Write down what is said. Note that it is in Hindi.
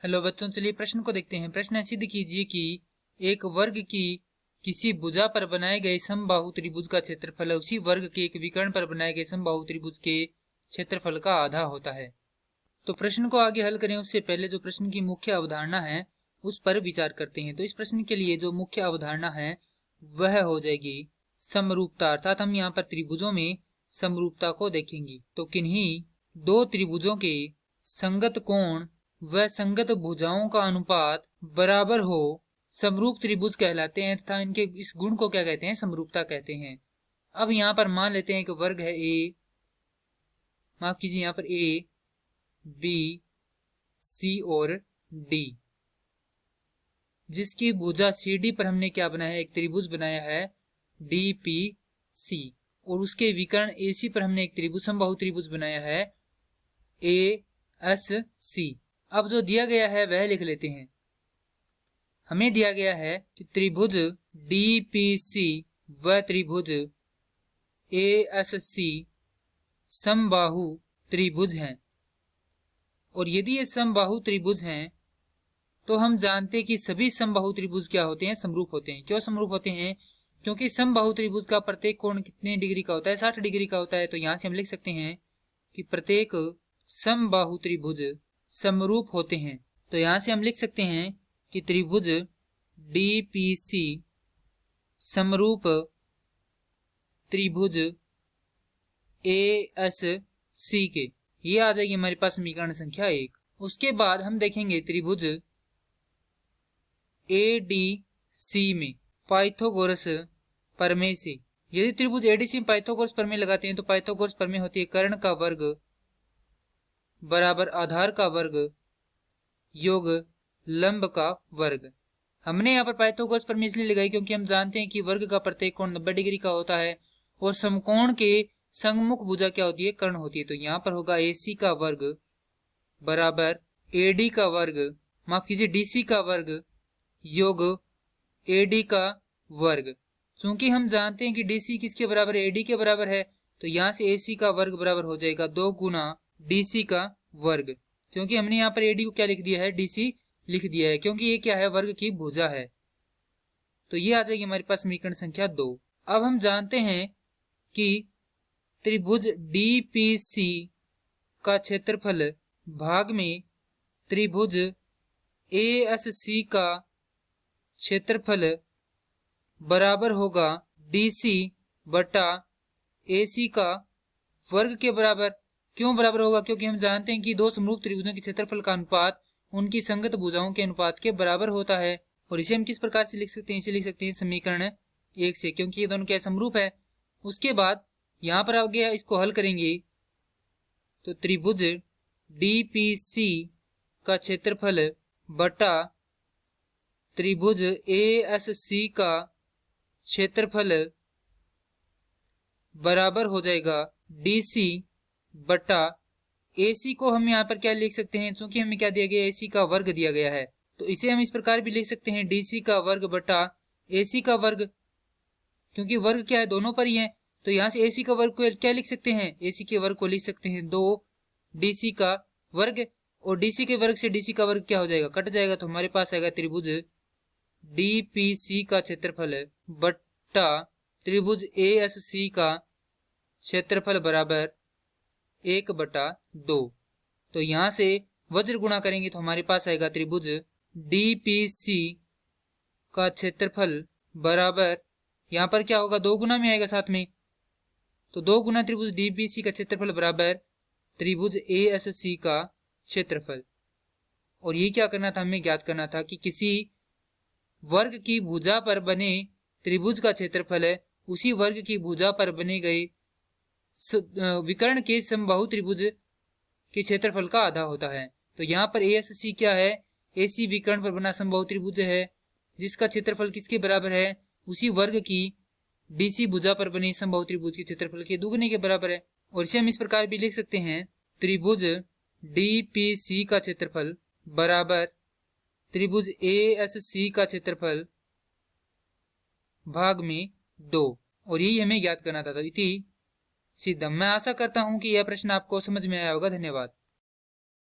हेलो बच्चों, चलिए प्रश्न को देखते हैं। प्रश्न है, सिद्ध कीजिए कि एक वर्ग की किसी भुजा पर बनाए गए समबाहु त्रिभुज का क्षेत्रफल उसी वर्ग के एक विकर्ण पर बनाए गए समबाहु त्रिभुज के क्षेत्रफल का आधा होता है। तो प्रश्न को आगे हल करें उससे पहले जो प्रश्न की मुख्य अवधारणा है उस पर विचार करते हैं। तो इस प्रश्न के लिए जो मुख्य अवधारणा है वह हो जाएगी समरूपता, अर्थात हम यहाँ पर त्रिभुजों में समरूपता को देखेंगे। तो किन्हीं दो त्रिभुजों के संगत कोण व संगत भुजाओं का अनुपात बराबर हो समरूप त्रिभुज कहलाते हैं तथा इनके इस गुण को क्या कहते हैं? समरूपता कहते हैं। अब यहाँ पर मान लेते हैं कि वर्ग है ए, माफ कीजिए, यहाँ पर ए, बी, सी और डी, जिसकी भुजा सी डी पर हमने क्या बनाया है? एक त्रिभुज बनाया है डी पी सी, और उसके विकर्ण ए सी पर हमने एक त्रिभुज समबाहु त्रिभुज बनाया है ए एस सी। अब जो दिया गया है वह लिख लेते हैं। हमें दिया गया है कि त्रिभुज डीपीसी व त्रिभुज एएससी समबाहु त्रिभुज हैं, और यदि ये समबाहु त्रिभुज हैं तो हम जानते हैं कि सभी समबाहु त्रिभुज क्या होते हैं? समरूप होते हैं। क्यों समरूप होते हैं? क्योंकि समबाहु त्रिभुज का प्रत्येक कोण कितने डिग्री का होता है? 60 डिग्री का होता है। तो यहां से हम लिख सकते हैं कि प्रत्येक समबाहु त्रिभुज समरूप होते हैं। तो यहां से हम लिख सकते हैं कि त्रिभुज डीपीसी समरूप त्रिभुज एएससी के, ये आ जाएगी हमारे पास समीकरण संख्या 1। उसके बाद हम देखेंगे त्रिभुज एडीसी में पाइथागोरस प्रमेय से। यदि त्रिभुज एडीसी में पाइथागोरस प्रमेय लगाते हैं तो पाइथागोरस प्रमेय होती है कर्ण का वर्ग बराबर आधार का वर्ग योग लंब का वर्ग। हमने यहाँ पर पाइथागोरस प्रमेय इसलिए लगाई क्योंकि हम जानते हैं कि वर्ग का प्रत्येक कोण 90 डिग्री का होता है और समकोण के संगमुख भुजा क्या होती है? कर्ण होती है। तो यहाँ पर होगा AC का वर्ग बराबर AD का वर्ग, माफ कीजिए DC का वर्ग योग AD का वर्ग। क्योंकि हम जानते हैं कि DC किसके बराबर है? AD के बराबर है। तो यहाँ से AC का वर्ग बराबर हो जाएगा 2 गुना DC का वर्ग, क्योंकि हमने यहाँ पर AD को क्या लिख दिया है? DC लिख दिया है, क्योंकि ये क्या है? वर्ग की भुजा है। तो ये आ जाएगी हमारे पास समीकरण संख्या 2। अब हम जानते हैं कि त्रिभुज DPC का क्षेत्रफल भाग में त्रिभुज ASC का क्षेत्रफल बराबर होगा DC बटा AC का वर्ग के बराबर। क्यों बराबर होगा? क्योंकि हम जानते हैं कि दो समरूप त्रिभुजों के क्षेत्रफल का अनुपात उनकी संगत भुजाओं के अनुपात के बराबर होता है। और इसे हम किस प्रकार से लिख सकते हैं? इसे लिख सकते हैं समीकरण 1 से, क्योंकि ये दोनों क्या समरूप है। उसके बाद यहां पर आगे इसको हल करेंगे तो त्रिभुज DPC का क्षेत्रफल बटा त्रिभुज ASC का क्षेत्रफल बराबर हो जाएगा DC बटा AC को हम यहाँ पर क्या लिख सकते हैं? क्योंकि हमें क्या दिया गया? AC का वर्ग दिया गया है, तो इसे हम इस प्रकार भी लिख सकते हैं DC का वर्ग बटा AC का वर्ग, क्योंकि वर्ग क्या है? दोनों पर ही है। तो यहाँ से AC का वर्ग को क्या लिख सकते हैं? AC के वर्ग को लिख सकते हैं 2 DC का वर्ग, और DC के वर्ग से DC का वर्ग क्या हो जाएगा? कट जाएगा। तो हमारे पास आएगा त्रिभुज DPC का क्षेत्रफल बट्टा त्रिभुज ASC का क्षेत्रफल बराबर 1/2। तो यहां से वज्र गुणा करेंगे तो हमारे पास आएगा त्रिभुज DPC का क्षेत्रफल बराबर, यहां पर क्या होगा? 2 गुना में आएगा साथ में, तो 2 गुना त्रिभुज DPC का क्षेत्रफल बराबर त्रिभुज ASC का क्षेत्रफल। और ये क्या करना था? हमें ज्ञात करना था कि किसी वर्ग की भुजा पर बने त्रिभुज का क्षेत्रफल है उसी वर्ग की भुजा पर बने गए विकर्ण के समबाहु त्रिभुज के क्षेत्रफल का आधा होता है। तो यहाँ पर ASC क्या है? AC विकर्ण पर बना समबाहु त्रिभुज है जिसका क्षेत्रफल किसके बराबर है? उसी वर्ग की DC भुजा पर बने समबाहु त्रिभुज के क्षेत्रफल के दुगने के बराबर है। और इसे हम इस प्रकार भी लिख सकते हैं त्रिभुज DPC का क्षेत्रफल बराबर त्रिभुज ASC का क्षेत्रफल भाग में 2, और यही हमें ज्ञात करना था। तो इति सिद्धम। मैं आशा करता हूं कि यह प्रश्न आपको समझ में आया होगा। धन्यवाद।